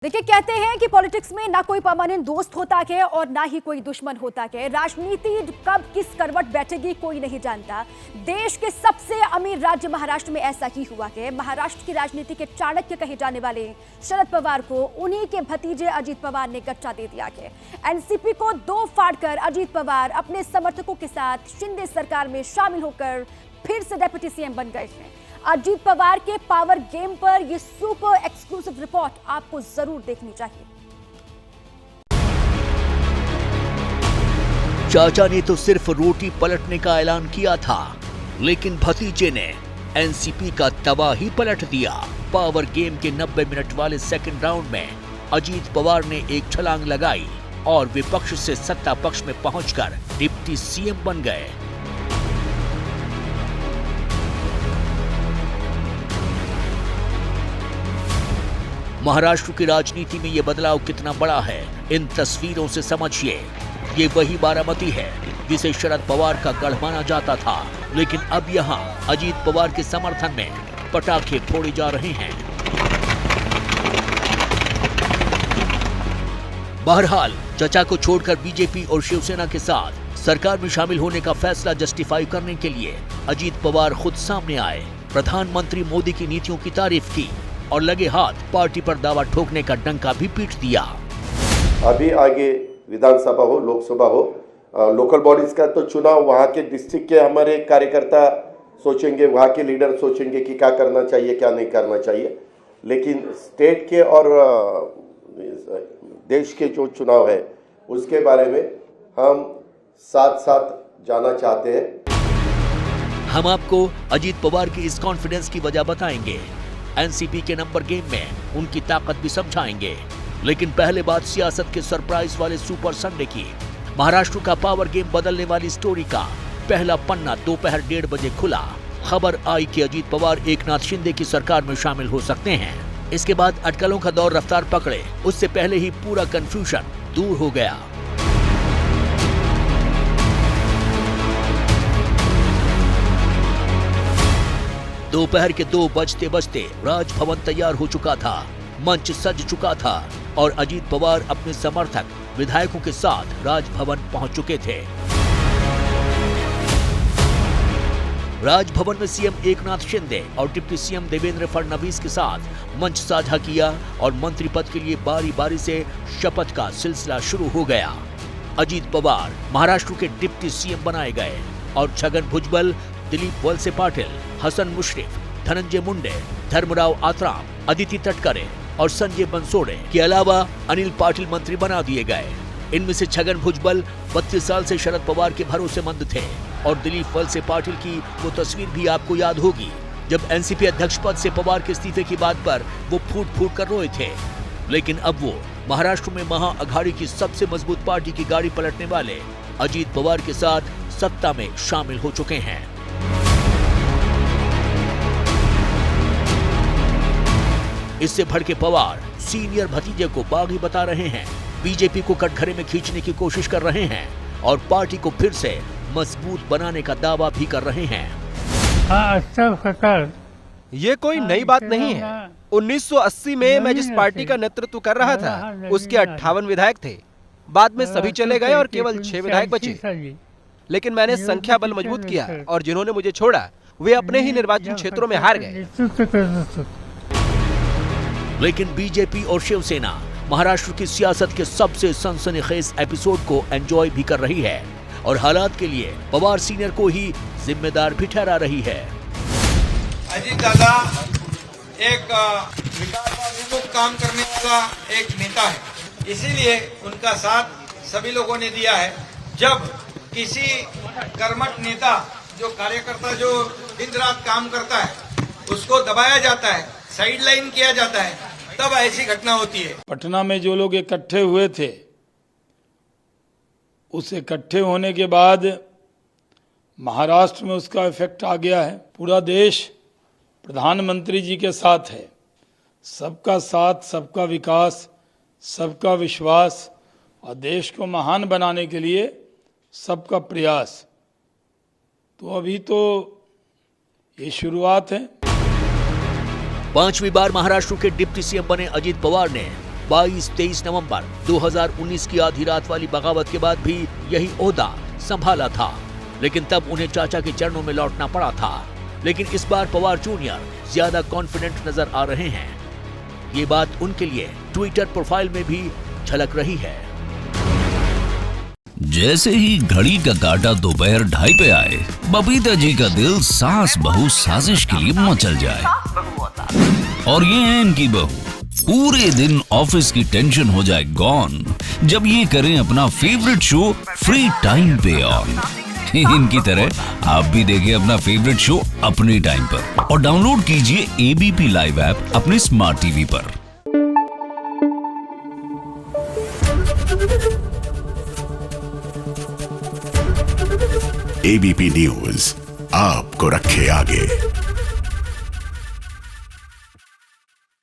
देखिए, कहते हैं कि पॉलिटिक्स में ना कोई परमानेंट दोस्त होता है और ना ही कोई दुश्मन होता है। राजनीति कब किस करवट बैठेगी कोई नहीं जानता। देश के सबसे अमीर राज्य महाराष्ट्र में ऐसा ही हुआ है। महाराष्ट्र की राजनीति के चाणक्य कहे जाने वाले शरद पवार को उन्हीं के भतीजे अजीत पवार ने गट्टा दे दिया है। एनसीपी को दो फाड़कर अजीत पवार अपने समर्थकों के साथ शिंदे सरकार में शामिल होकर फिर से डिप्टी सीएम बन गए हैं। अजीत पवार के पावर गेम पर यह सुपर एक्सक्लूसिव रिपोर्ट आपको जरूर देखनी चाहिए। चाचा ने तो सिर्फ रोटी पलटने का ऐलान किया था, लेकिन भतीजे ने एनसीपी का तवा ही पलट दिया। पावर गेम के 90 मिनट वाले सेकंड राउंड में अजीत पवार ने एक छलांग लगाई और विपक्ष से सत्ता पक्ष में पहुंचकर डिप्टी सीएम बन गए। महाराष्ट्र की राजनीति में ये बदलाव कितना बड़ा है, इन तस्वीरों से समझिए। ये वही बारामती है जिसे शरद पवार का गढ़ माना जाता था, लेकिन अब यहाँ अजीत पवार के समर्थन में पटाखे फोड़े जा रहे हैं। बहरहाल चचा को छोड़कर बीजेपी और शिवसेना के साथ सरकार में शामिल होने का फैसला जस्टिफाई करने के लिए अजीत पवार खुद सामने आए। प्रधानमंत्री मोदी की नीतियों की तारीफ की और लगे हाथ पार्टी पर दावा ठोकने का डंका भी पीट दिया। अभी आगे विधानसभा हो, लोकसभा हो, लोकल बॉडीज का तो चुनाव वहाँ के डिस्ट्रिक्ट के हमारे कार्यकर्ता सोचेंगे, वहाँ के लीडर सोचेंगे कि क्या करना चाहिए क्या नहीं करना चाहिए। लेकिन स्टेट के और देश के जो चुनाव है उसके बारे में हम साथ साथ जाना चाहते हैं। हम आपको अजीत पवार की इस कॉन्फिडेंस की वजह बताएंगे। एनसीपी के नंबर गेम में उनकी ताकत भी समझाएंगे। लेकिन पहले बात सियासत के सरप्राइज वाले सुपर संडे की। महाराष्ट्र का पावर गेम बदलने वाली स्टोरी का पहला पन्ना दोपहर 1:30 बजे खुला। खबर आई कि अजीत पवार एकनाथ शिंदे की सरकार में शामिल हो सकते हैं। इसके बाद अटकलों का दौर रफ्तार पकड़े, उससे पहले ही पूरा कंफ्यूजन दूर हो गया। दोपहर के 2 बजते बजते राजभवन तैयार हो चुका था, मंच सज चुका था और अजीत पवार अपने समर्थक विधायकों के साथ राजभवन पहुंच चुके थे। राजभवन में सीएम एकनाथ शिंदे और डिप्टी सीएम देवेंद्र फडणवीस के साथ मंच साझा किया और मंत्री पद के लिए बारी बारी से शपथ का सिलसिला शुरू हो गया। अजीत पवार महाराष्ट्र के डिप्टी सीएम बनाए गए और छगन भुजबल, दिलीप वलसे पाटिल, हसन मुश्रीफ, धनंजय मुंडे, धर्मराव आत्राम, अदिति तटकरे और संजय बंसोड़े के अलावा अनिल पाटिल मंत्री बना दिए गए। इनमें से छगन भुजबल 32 साल से शरद पवार के भरोसेमंद थे और दिलीप वलसे पाटिल की वो तस्वीर भी आपको याद होगी जब एनसीपी अध्यक्ष पद से पवार के इस्तीफे की बात पर वो फूट फूट कर रोए थे। लेकिन अब वो महाराष्ट्र में महाअघाड़ी की सबसे मजबूत पार्टी की गाड़ी पलटने वाले अजीत पवार के साथ सत्ता में शामिल हो चुके हैं। इससे भड़के पवार सीनियर भतीजे को बागी बता रहे हैं, बीजेपी को कटघरे में खींचने की कोशिश कर रहे हैं और पार्टी को फिर से मजबूत बनाने का दावा भी कर रहे हैं। ये कोई नई बात नहीं है। 1980 में मैं जिस पार्टी का नेतृत्व कर रहा था उसके 58 विधायक थे। बाद में सभी चले गए और केवल 6 विधायक बचे। लेकिन मैंने संख्या बल मजबूत किया और जिन्होंने मुझे छोड़ा वे अपने ही निर्वाचन क्षेत्रों में हार गए। लेकिन बीजेपी और शिवसेना महाराष्ट्र की सियासत के सबसे सनसनीखेज एपिसोड को एंजॉय भी कर रही है और हालात के लिए पवार सीनियर को ही जिम्मेदार भी ठहरा रही है। अजीत दादा एक विकासाभिमुख काम करने वाला एक नेता है, इसीलिए उनका साथ सभी लोगों ने दिया है। जब किसी कर्मठ नेता जो कार्यकर्ता जो दिन रात काम करता है उसको दबाया जाता है, साइड लाइन किया जाता है, तब ऐसी घटना होती है। पटना में जो लोग इकट्ठे हुए थे, उस इकट्ठे होने के बाद महाराष्ट्र में उसका इफेक्ट आ गया है। पूरा देश प्रधानमंत्री जी के साथ है। सबका साथ, सबका विकास, सबका विश्वास और देश को महान बनाने के लिए सबका प्रयास। तो अभी तो ये शुरुआत है। 5वीं बार महाराष्ट्र के डिप्टी सीएम बने अजीत पवार ने 22-23 नवंबर 2019 की आधी रात वाली बगावत के बाद भी यही ओहदा संभाला था, लेकिन तब उन्हें चाचा के चरणों में लौटना पड़ा था। लेकिन इस बार पवार जूनियर ज्यादा कॉन्फिडेंट नजर आ रहे हैं। ये बात उनके लिए ट्विटर प्रोफाइल में भी झलक रही है। जैसे ही घड़ी का काटा दोपहर 2:30 पे आए, बबीता जी का दिल सास बहू साजिश के लिए मचल जाए। और ये है इनकी बहू, पूरे दिन ऑफिस की टेंशन हो जाए गॉन जब ये करें अपना फेवरेट शो फ्री टाइम पे ऑन। इनकी तरह आप भी देखिए अपना फेवरेट शो अपने टाइम पर और डाउनलोड कीजिए एबीपी लाइव ऐप अपने स्मार्ट टीवी पर। एबीपी न्यूज आपको रखे आगे।